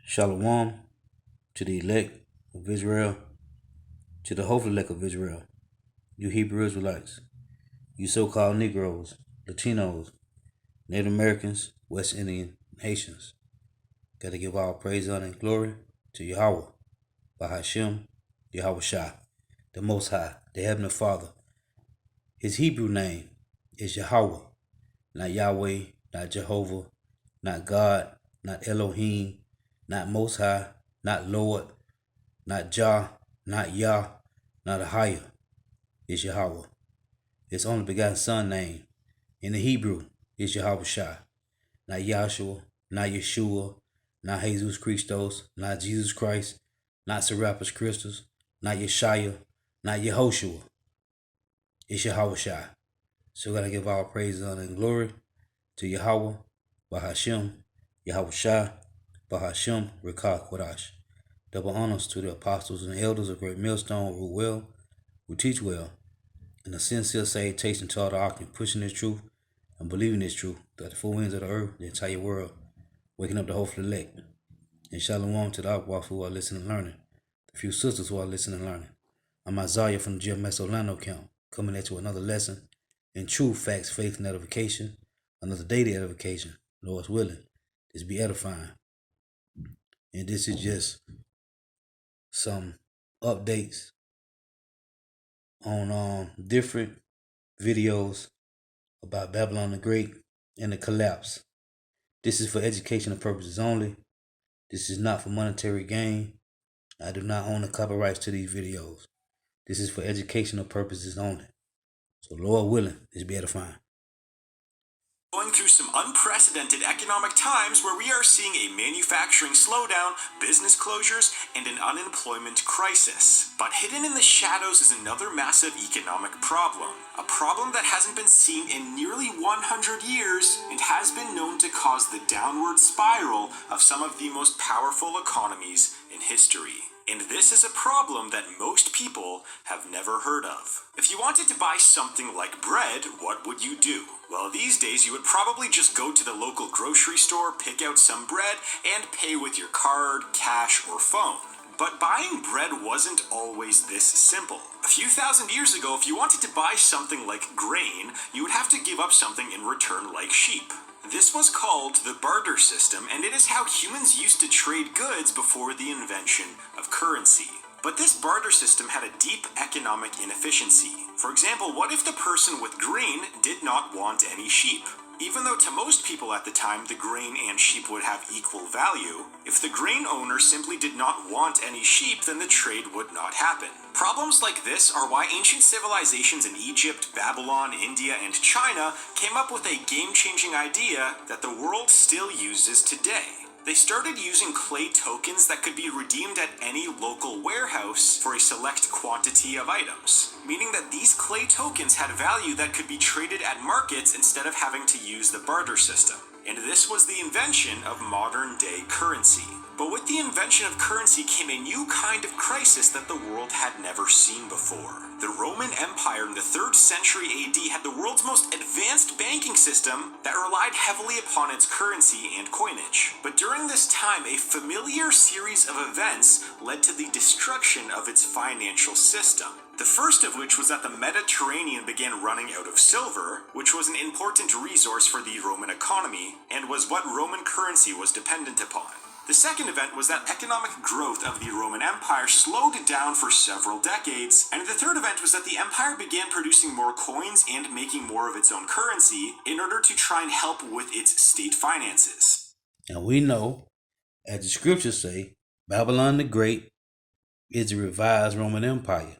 Shalom to the elect of Israel, to the hopeful elect of Israel, you Hebrew Israelites, you so-called Negroes, Latinos, Native Americans, West Indian, Haitians. Got to give all praise, honor, and glory to Yahweh, Bahashem, Yahweh Shah, the Most High, the Heavenly Father. His Hebrew name is Yahweh, not Yahweh, not Jehovah, not God, not Elohim, not Most High, not Lord, not Jah, not Yah, not Ahia. It's Yahweh. His only begotten Son name in the Hebrew is Yahweh Shah, not Yahshua, not Yeshua, not Jesus Christos, not Jesus Christ, not Serapis Christus, not Yeshaya, not Yehoshua. It's Yahweh Shah. So we gotta give all praise, honor, and glory to Yahweh, Bahashem, Yahweh Shah, Bahashem, Rekah Kodash. Double honors to the apostles and elders of Great Millstone who rule well, who teach well, and a sincere salutation to all the octane pushing this truth and believing this truth, that the four winds of the earth, the entire world, waking up the hopeful elect. And shalom to the Akwaff who are listening and learning, the few sisters who are listening and learning. I'm Isaiah from the GMS Orlando camp, coming at you with another lesson in truth, facts, faith, and edification, another daily edification, Lord's willing. This be edifying. And this is just some updates on different videos about Babylon the Great and the collapse. This is for educational purposes only. This is not for monetary gain. I do not own the copyrights to these videos. This is for educational purposes only. So Lord willing, this be edifying. Going through some unprecedented economic times where we are seeing a manufacturing slowdown, business closures, and an unemployment crisis. But hidden in the shadows is another massive economic problem. A problem that hasn't been seen in nearly 100 years and has been known to cause the downward spiral of some of the most powerful economies in history. And this is a problem that most people have never heard of. If you wanted to buy something like bread, what would you do? Well, these days you would probably just go to the local grocery store, pick out some bread, and pay with your card, cash, or phone. But buying bread wasn't always this simple. A few thousand years ago, if you wanted to buy something like grain, you would have to give up something in return like sheep. This was called the barter system, and it is how humans used to trade goods before the invention of currency. But this barter system had a deep economic inefficiency. For example, what if the person with grain did not want any sheep? Even though to most people at the time the grain and sheep would have equal value, if the grain owner simply did not want any sheep, then the trade would not happen. Problems like this are why ancient civilizations in Egypt, Babylon, India, and China came up with a game-changing idea that the world still uses today. They started using clay tokens that could be redeemed at any local warehouse for a select quantity of items, meaning that these clay tokens had value that could be traded at markets instead of having to use the barter system. And this was the invention of modern-day currency. But with the invention of currency came a new kind of crisis that the world had never seen before. The Roman Empire in the 3rd century AD had the world's most advanced banking system that relied heavily upon its currency and coinage. But during this time, a familiar series of events led to the destruction of its financial system. The first of which was that the Mediterranean began running out of silver, which was an important resource for the Roman economy, and was what Roman currency was dependent upon. The second event was that economic growth of the Roman Empire slowed down for several decades, and the third event was that the empire began producing more coins and making more of its own currency in order to try and help with its state finances. And we know, as the scriptures say, Babylon the Great is the revised Roman Empire.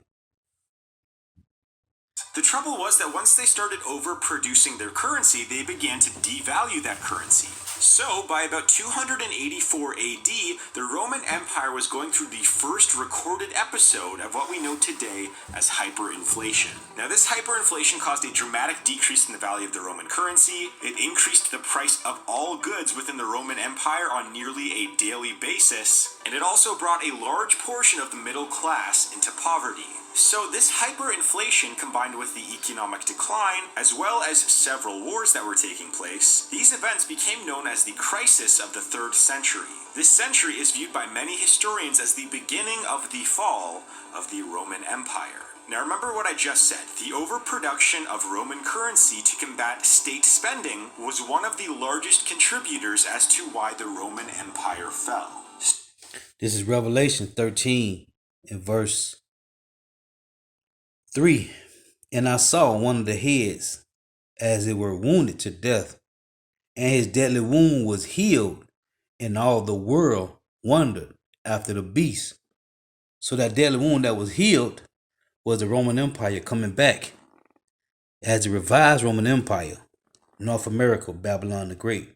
The trouble was that once they started overproducing their currency, they began to devalue that currency. So, by about 284 AD, the Roman Empire was going through the first recorded episode of what we know today as hyperinflation. Now, this hyperinflation caused a dramatic decrease in the value of the Roman currency. It increased the price of all goods within the Roman Empire on nearly a daily basis, and it also brought a large portion of the middle class into poverty. So this hyperinflation combined with the economic decline, as well as several wars that were taking place, these events became known as the crisis of the 3rd century. This century is viewed by many historians as the beginning of the fall of the Roman Empire. Now remember what I just said, the overproduction of Roman currency to combat state spending was one of the largest contributors as to why the Roman Empire fell. This is Revelation 13 and verse 3. And I saw one of the heads as it were wounded to death, and his deadly wound was healed, and all the world wondered after the beast. So that deadly wound that was healed was the Roman Empire coming back as the revised Roman Empire, North America, Babylon the Great.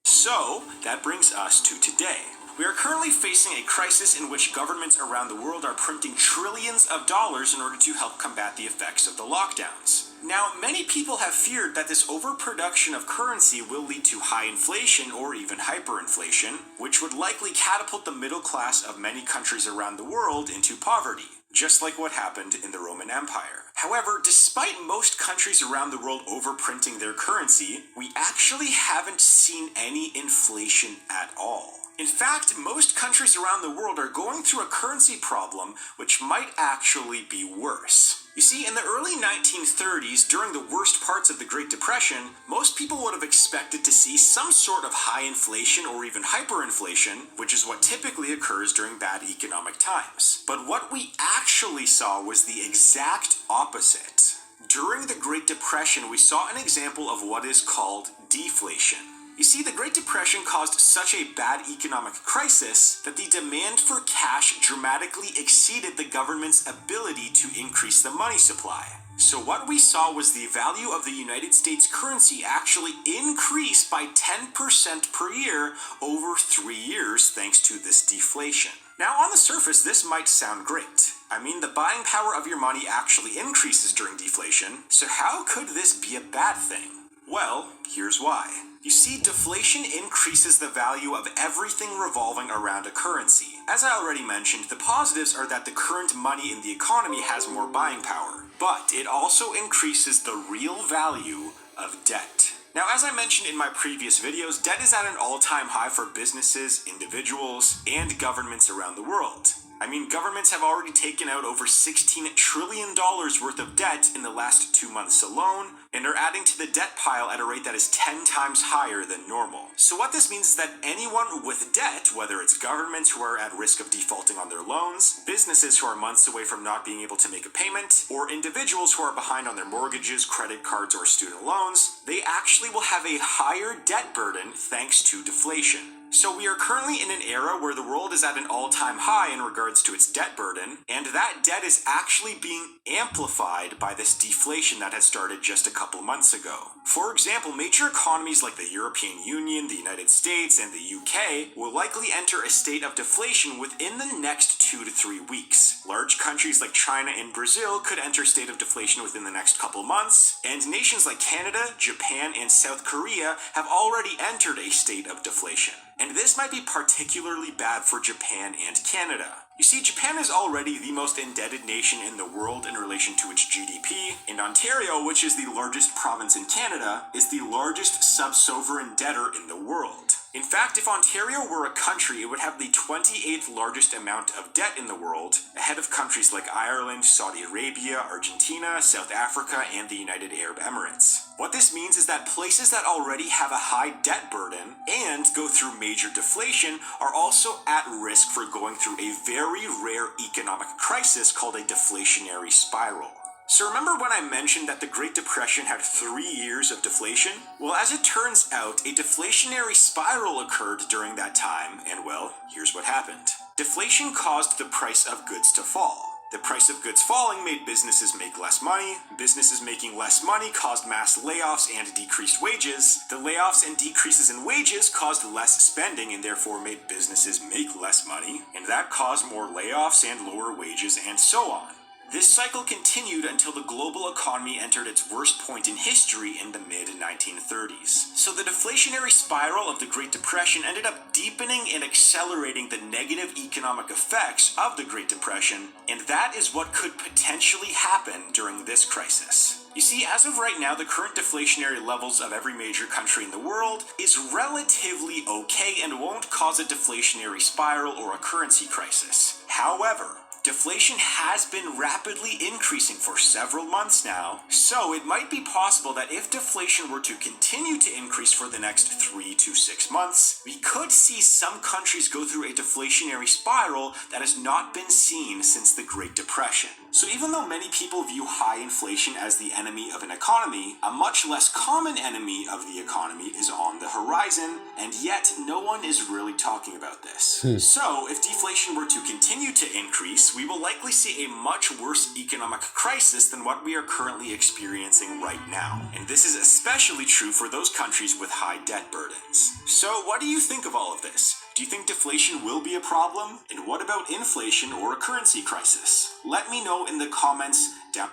So, that brings us to today. We are currently facing a crisis in which governments around the world are printing trillions of dollars in order to help combat the effects of the lockdowns. Now, many people have feared that this overproduction of currency will lead to high inflation or even hyperinflation, which would likely catapult the middle class of many countries around the world into poverty, just like what happened in the Roman Empire. However, despite most countries around the world overprinting their currency, we actually haven't seen any inflation at all. In fact, most countries around the world are going through a currency problem which might actually be worse. You see, in the early 1930s, during the worst parts of the Great Depression, most people would have expected to see some sort of high inflation or even hyperinflation, which is what typically occurs during bad economic times. But what we actually saw was the exact opposite. During the Great Depression, we saw an example of what is called deflation. You see, the Great Depression caused such a bad economic crisis that the demand for cash dramatically exceeded the government's ability to increase the money supply. So what we saw was the value of the United States currency actually increase by 10% per year over 3 years thanks to this deflation. Now, on the surface, this might sound great. I mean, the buying power of your money actually increases during deflation, so how could this be a bad thing? Well, here's why. You see, deflation increases the value of everything revolving around a currency. As I already mentioned, the positives are that the current money in the economy has more buying power, but it also increases the real value of debt. Now, as I mentioned in my previous videos, debt is at an all-time high for businesses, individuals, and governments around the world. I mean, governments have already taken out over $16 trillion worth of debt in the last 2 months alone, and are adding to the debt pile at a rate that is 10 times higher than normal. So what this means is that anyone with debt, whether it's governments who are at risk of defaulting on their loans, businesses who are months away from not being able to make a payment, or individuals who are behind on their mortgages, credit cards, or student loans, they actually will have a higher debt burden thanks to deflation. So we are currently in an era where the world is at an all-time high in regards to its debt burden, and that debt is actually being amplified by this deflation that had started just a couple months ago. For example, major economies like the European Union, the United States, and the UK will likely enter a state of deflation within the next 2 to 3 weeks. Large countries like China and Brazil could enter a state of deflation within the next couple months, and nations like Canada, Japan, and South Korea have already entered a state of deflation. And this might be particularly bad for Japan and Canada. You see, Japan is already the most indebted nation in the world in relation to its GDP, and Ontario, which is the largest province in Canada, is the largest sub-sovereign debtor in the world. In fact, if Ontario were a country, it would have the 28th largest amount of debt in the world, ahead of countries like Ireland, Saudi Arabia, Argentina, South Africa, and the United Arab Emirates. What this means is that places that already have a high debt burden and go through major deflation are also at risk for going through a very rare economic crisis called a deflationary spiral. So remember when I mentioned that the Great Depression had 3 years of deflation? Well, as it turns out, a deflationary spiral occurred during that time, and well, here's what happened. Deflation caused the price of goods to fall. The price of goods falling made businesses make less money. Businesses making less money caused mass layoffs and decreased wages. The layoffs and decreases in wages caused less spending and therefore made businesses make less money. And that caused more layoffs and lower wages and so on. This cycle continued until the global economy entered its worst point in history in the mid-1930s. So the deflationary spiral of the Great Depression ended up deepening and accelerating the negative economic effects of the Great Depression, and that is what could potentially happen during this crisis. You see, as of right now, the current deflationary levels of every major country in the world is relatively okay and won't cause a deflationary spiral or a currency crisis. However, deflation has been rapidly increasing for several months now, so it might be possible that if deflation were to continue to increase for the next 3 to 6 months, we could see some countries go through a deflationary spiral that has not been seen since the Great Depression. So even though many people view high inflation as the enemy of an economy, a much less common enemy of the economy is on the horizon, and yet no one is really talking about this. So if deflation were to continue to increase, we will likely see a much worse economic crisis than what we are currently experiencing right now. And this is especially true for those countries with high debt burdens. So what do you think of all of this? Do you think deflation will be a problem? And what about inflation or a currency crisis? Let me know in the comments down.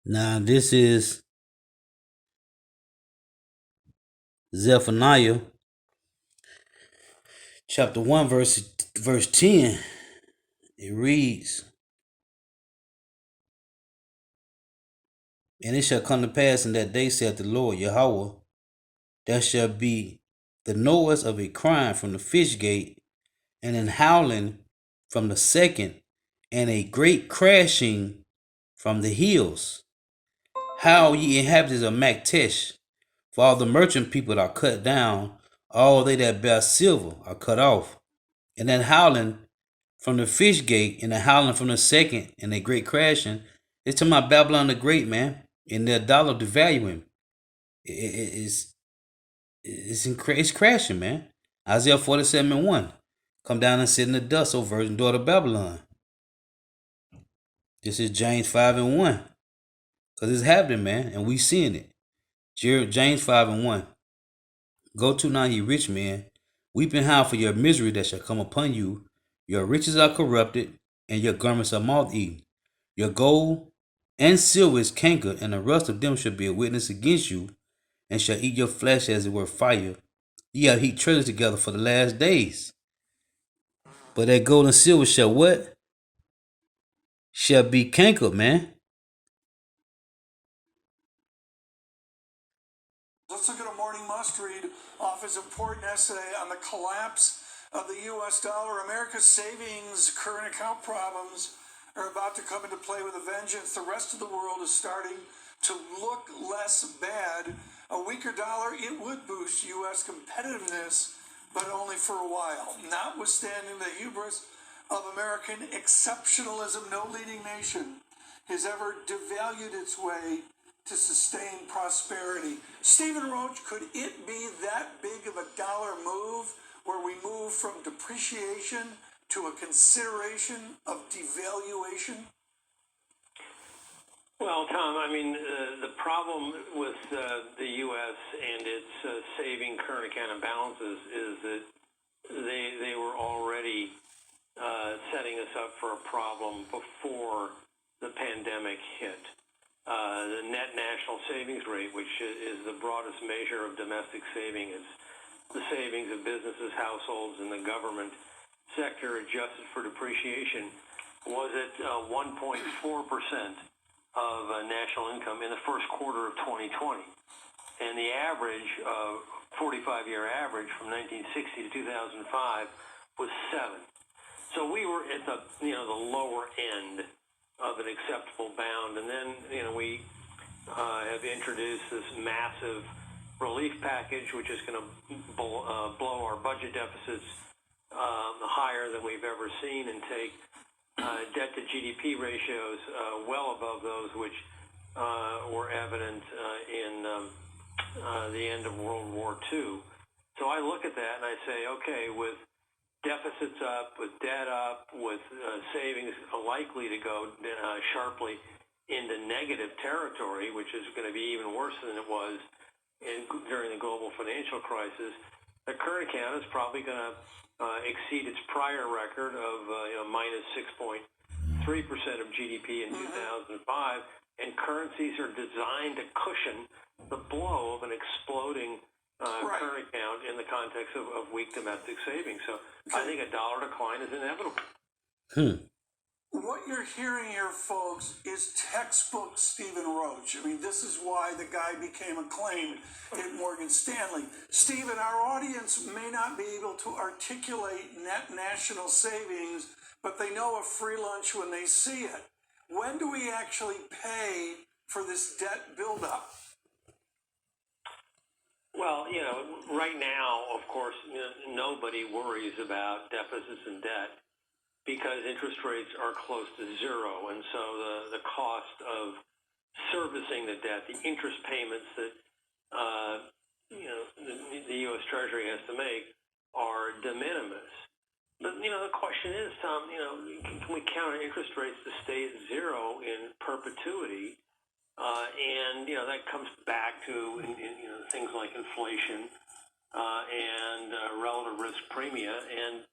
Now this is Zephaniah chapter 1 verse 10. It reads, "And it shall come to pass in that day, saith the Lord Yahweh, there shall be the noise of a crying from the fish gate, and an howling from the second, and a great crashing from the hills. Howl, ye inhabitants of Maktesh, for all the merchant people are cut down, all they that bear silver are cut off. And that howling from the fish gate, and the howling from the second, and a great crashing, it's talking about Babylon the Great, man, and their dollar devaluing. It's crashing, man. Isaiah 47:1. Come down and sit in the dust, O virgin daughter of Babylon. This is James 5:1. Because it's happening, man, and we seeing it. James 5:1. Go to now, ye rich men, weep and howl for your misery that shall come upon you. Your riches are corrupted, and your garments are moth-eaten. Your gold and silver is cankered, and the rust of them shall be a witness against you, and shall eat your flesh as it were fire. Ye have heaped treasures together for the last days. But that gold and silver shall what? Shall be cankered, man." Let's look at a morning must-read off his important essay on the collapse of the U.S. dollar. America's savings, current account problems are about to come into play with a vengeance. The rest of the world is starting to look less bad. A weaker dollar, it would boost U.S. competitiveness, but only for a while. Notwithstanding the hubris of American exceptionalism, no leading nation has ever devalued its way to sustain prosperity. Stephen Roach, could it be that big of a dollar move where we move from depreciation to a consideration of devaluation? Well, Tom, I mean, the problem with the U.S. and its saving current account balances is that they were already setting us up for a problem before the pandemic hit. The net national savings rate, which is the broadest measure of domestic saving, is the savings of businesses, households, and the government sector adjusted for depreciation, was at 1.4% of national income in the first quarter of 2020. And the average, 45-year average from 1960 to 2005 was 7. So we were at the lower end of an acceptable bound, and then we have introduced this massive relief package, which is going to blow our budget deficits higher than we've ever seen, and take debt to GDP ratios well above those which were evident in the end of World War II. So I look at that and I say, okay, with deficits up, with debt up, with savings likely to go sharply into negative territory, which is going to be even worse than it was during the global financial crisis, the current account is probably going to exceed its prior record of minus 6.3% 3% of GDP in 2005, and currencies are designed to cushion the blow of an exploding current account in the context of weak domestic savings. So I think a dollar decline is inevitable. What you're hearing here, folks, is textbook Stephen Roach. I mean, this is why the guy became acclaimed at Morgan Stanley. Stephen, our audience may not be able to articulate net national savings, but they know a free lunch when they see it. When do we actually pay for this debt buildup? Well, right now, of course, nobody worries about deficits and debt because interest rates are close to zero. And so the cost of servicing the debt, the interest payments that, the U.S. Treasury has to make are de minimis. But, the question is, Tom, can we count on interest rates to stay at zero in perpetuity? And that comes back to things like inflation and relative risk premia. And,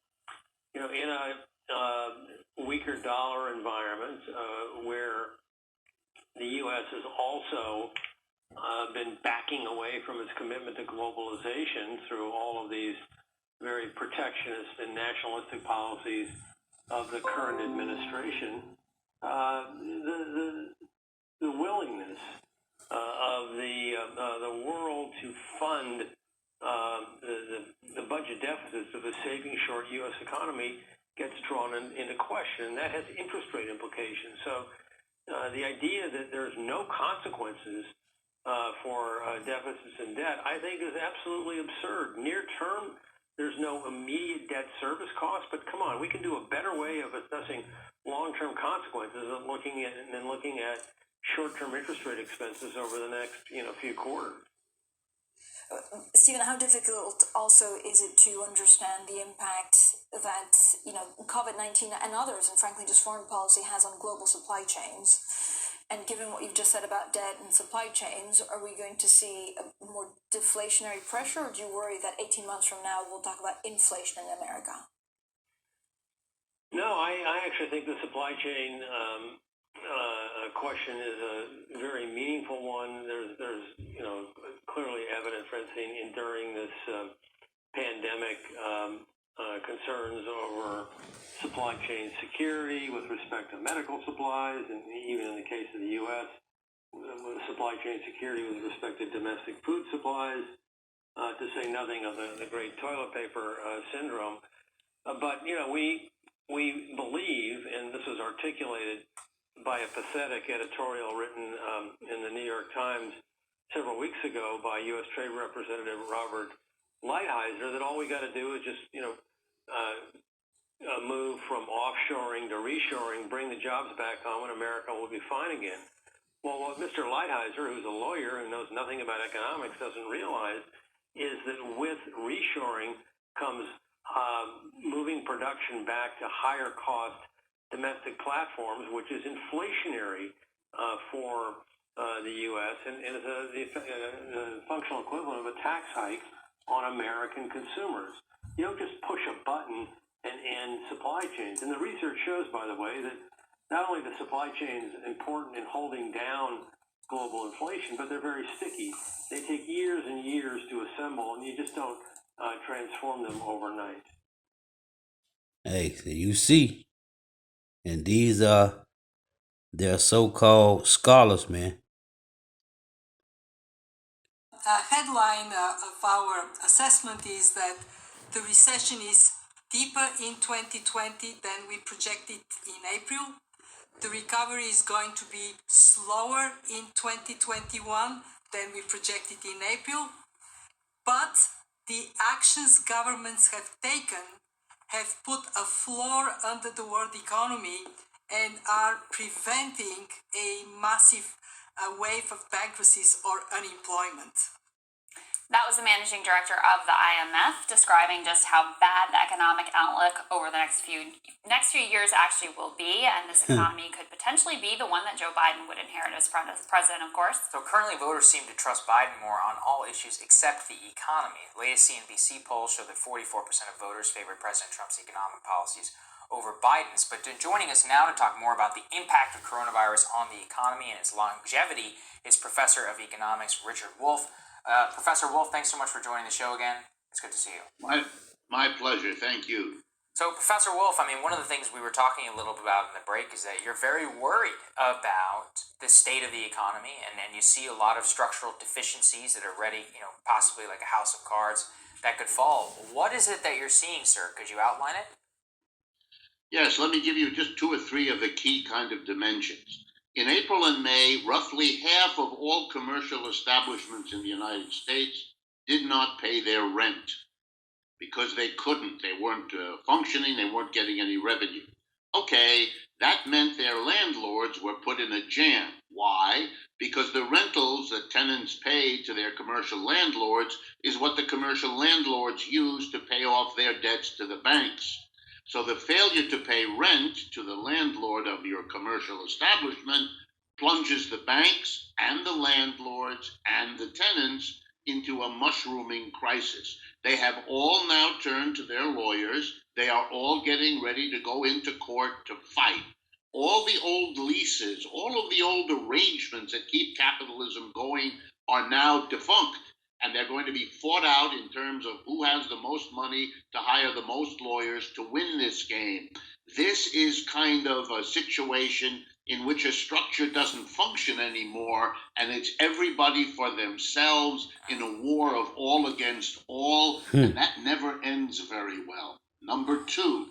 in a weaker dollar environment where the U.S. has also been backing away from its commitment to globalization through all of these very protectionist and nationalistic policies of the current administration, the willingness of the world to fund the budget deficits of a saving short U.S. economy gets drawn into question, and that has interest rate implications. So the idea that there's no consequences for deficits and debt, I think, is absolutely absurd. Near term, there's no immediate debt service cost, but come on, we can do a better way of assessing long-term consequences than looking at short-term interest rate expenses over the next few quarters. Stephen, how difficult also is it to understand the impact that COVID-19 and others, and frankly just foreign policy, has on global supply chains? And given what you've just said about debt and supply chains, are we going to see a more deflationary pressure, or do you worry that 18 months from now we'll talk about inflation in America? No, I actually think the supply chain question is a very meaningful one. There's clearly evident, Francine, during this pandemic, concerns over supply chain security with respect to medical supplies, and even in the case of the U.S., supply chain security with respect to domestic food supplies, to say nothing of the great toilet paper syndrome. But we believe, and this was articulated by a pathetic editorial written in the New York Times several weeks ago by U.S. Trade Representative Robert Lighthizer, that all we got to do is just move from offshoring to reshoring, bring the jobs back home, and America will be fine again. Well, what Mr. Lighthizer, who's a lawyer who knows nothing about economics, doesn't realize is that with reshoring comes moving production back to higher cost domestic platforms, which is inflationary for the U.S. and is a functional equivalent of a tax hike on American consumers. You don't just push a button and end supply chains. And the research shows, by the way, that not only the supply chains important in holding down global inflation, but they're very sticky. They take years and years to assemble, and you just don't transform them overnight. Hey, so you see, and these are their so-called scholars, man. A headline of our assessment is that the recession is deeper in 2020 than we projected in April. The recovery is going to be slower in 2021 than we projected in April. But the actions governments have taken have put a floor under the world economy and are preventing a massive wave of bankruptcies or unemployment. That was the managing director of the IMF describing just how bad the economic outlook over the next few years actually will be, and this economy could potentially be the one that Joe Biden would inherit as president, of course. So currently voters seem to trust Biden more on all issues except the economy. The latest CNBC polls show that 44% of voters favored President Trump's economic policies over Biden's. But joining us now to talk more about the impact of coronavirus on the economy and its longevity is Professor of Economics Richard Wolff. Professor Wolff, thanks so much for joining the show again. It's good to see you. My pleasure. Thank you. So, Professor Wolff, I mean, one of the things we were talking a little bit about in the break is that you're very worried about the state of the economy, and you see a lot of structural deficiencies that are ready, possibly like a house of cards that could fall. What is it that you're seeing, sir? Could you outline it? Yes, let me give you just two or three of the key kind of dimensions. In April and May, roughly half of all commercial establishments in the United States did not pay their rent because they couldn't. They weren't functioning. They weren't getting any revenue. Okay, that meant their landlords were put in a jam. Why? Because the rentals that tenants pay to their commercial landlords is what the commercial landlords use to pay off their debts to the banks. So the failure to pay rent to the landlord of your commercial establishment plunges the banks and the landlords and the tenants into a mushrooming crisis. They have all now turned to their lawyers. They are all getting ready to go into court to fight. All the old leases, all of the old arrangements that keep capitalism going are now defunct. And they're going to be fought out in terms of who has the most money to hire the most lawyers to win this game. This is kind of a situation in which a structure doesn't function anymore, and it's everybody for themselves in a war of all against all, and that never ends very well. Number two,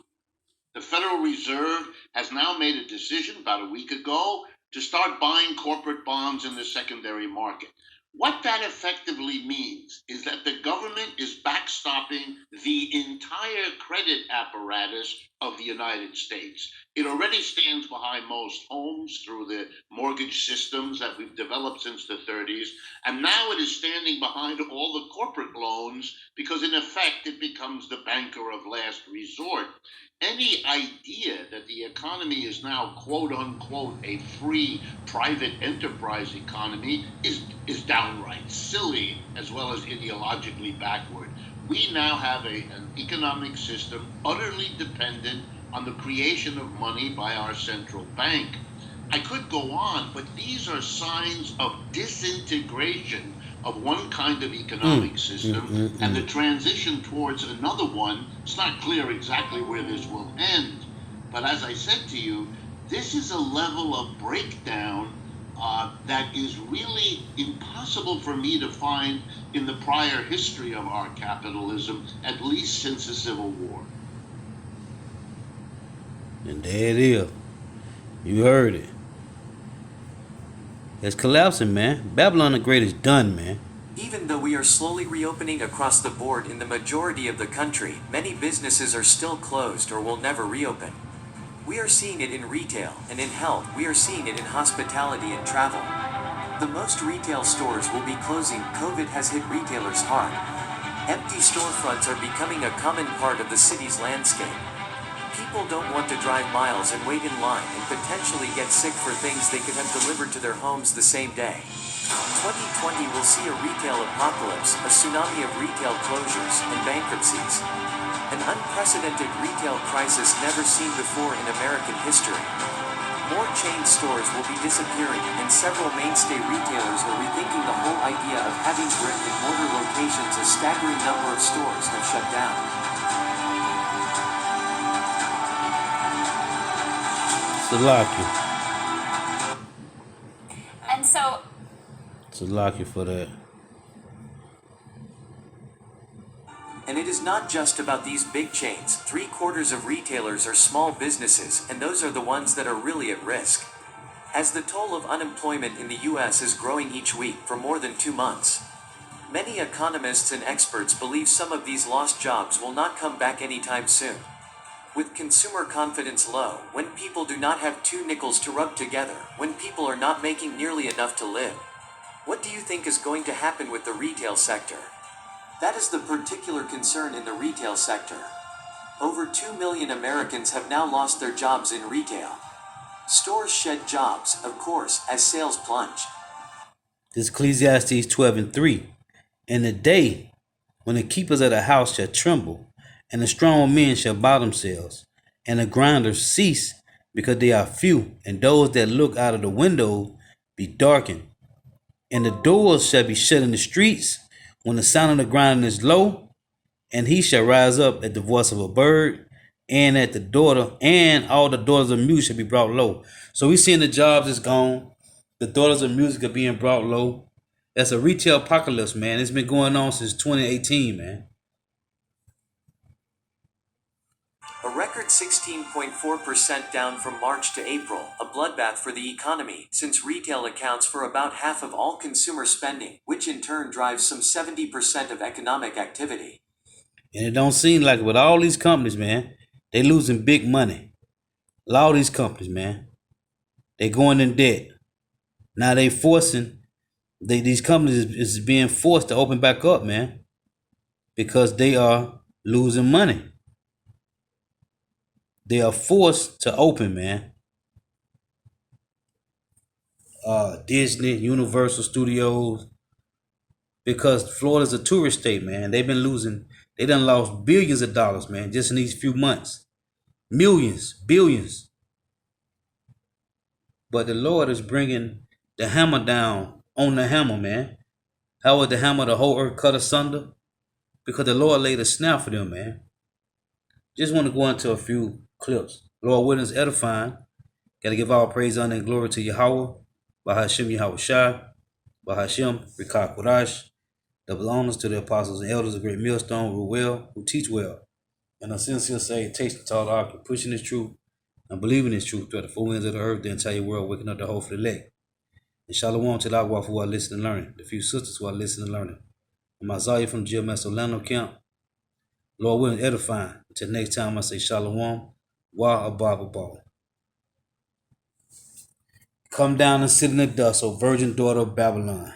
the Federal Reserve has now made a decision about a week ago to start buying corporate bonds in the secondary market. What that effectively means is that the government is backstopping the entire credit apparatus of the United States. It already stands behind most homes through the mortgage systems that we've developed since the 30s, and now it is standing behind all the corporate loans because, in effect, it becomes the banker of last resort. Any idea that the economy is now, quote unquote, a free private enterprise economy is downright silly as well as ideologically backward. We now have an economic system utterly dependent on the creation of money by our central bank. I could go on, but these are signs of disintegration of one kind of economic system and the transition towards another one. It's not clear exactly where this will end, but as I said to you, this is a level of breakdown that is really impossible for me to find in the prior history of our capitalism, at least since the Civil War. And there it is. You heard it. It's collapsing, man. Babylon the Great is done, man. Even though we are slowly reopening across the board in the majority of the country, many businesses are still closed or will never reopen. We are seeing it in retail and in health. We are seeing it in hospitality and travel. The most retail stores will be closing. COVID has hit retailers hard. Empty storefronts are becoming a common part of the city's landscape. People don't want to drive miles and wait in line and potentially get sick for things they could have delivered to their homes the same day. 2020 will see a retail apocalypse, a tsunami of retail closures and bankruptcies. An unprecedented retail crisis never seen before in American history. More chain stores will be disappearing, and several mainstay retailers are rethinking the whole idea of having brick-and-mortar locations. A staggering number of stores have shut down. And so, To lock you for that. And it is not just about these big chains. 3/4 of retailers are small businesses, and those are the ones that are really at risk. As the toll of unemployment in the U.S. is growing each week for more than 2 months, many economists and experts believe some of these lost jobs will not come back anytime soon. With consumer confidence low, when people do not have 2 nickels to rub together, when people are not making nearly enough to live, what do you think is going to happen with the retail sector? That is the particular concern in the retail sector. Over 2 million Americans have now lost their jobs in retail. Stores shed jobs, of course, as sales plunge. This Ecclesiastes 12:3. In the day when the keepers of the house shall tremble, and the strong men shall bow themselves, and the grinders cease, because they are few, and those that look out of the window be darkened. And the doors shall be shut in the streets when the sound of the grinding is low, and he shall rise up at the voice of a bird, and at the daughter, and all the daughters of music shall be brought low. So we seeing the jobs is gone. The daughters of music are being brought low. That's a retail apocalypse, man. It's been going on since 2018, man. A record 16.4% down from March to April, a bloodbath for the economy, since retail accounts for about half of all consumer spending, which in turn drives some 70% of economic activity. And it don't seem like it with all these companies, man, they losing big money. A lot of these companies, man, they going in debt. Now they forcing, these companies is being forced to open back up, man, because they are losing money. They are forced to open, man. Disney, Universal Studios, because Florida's a tourist state, man. They done lost billions of dollars, man, just in these few months. Millions, billions. But the Lord is bringing the hammer down on the hammer, man. How was the hammer the whole earth cut asunder? Because the Lord laid a snare for them, man. Just want to go into a few clips. Lord willing is edifying. Got to give all praise, honor, and glory to Yahweh, Bahashem Yahweh Shai, Bahashem Rikah Kodash. Double honors to the apostles and elders of Great Millstone who well, who teach well. And I sincere say, taste the tall arc, pushing this truth and believing this truth throughout the four ends of the earth, the entire world, waking up the whole for the elect. And shalom to the Agua who are listening and learning, the few sisters who are listening and learning. And my Zaya from the GMS Orlando camp. Lord willing, edifying. Until next time, I say shalom, wa abba ball. Come down and sit in the dust, O virgin daughter of Babylon.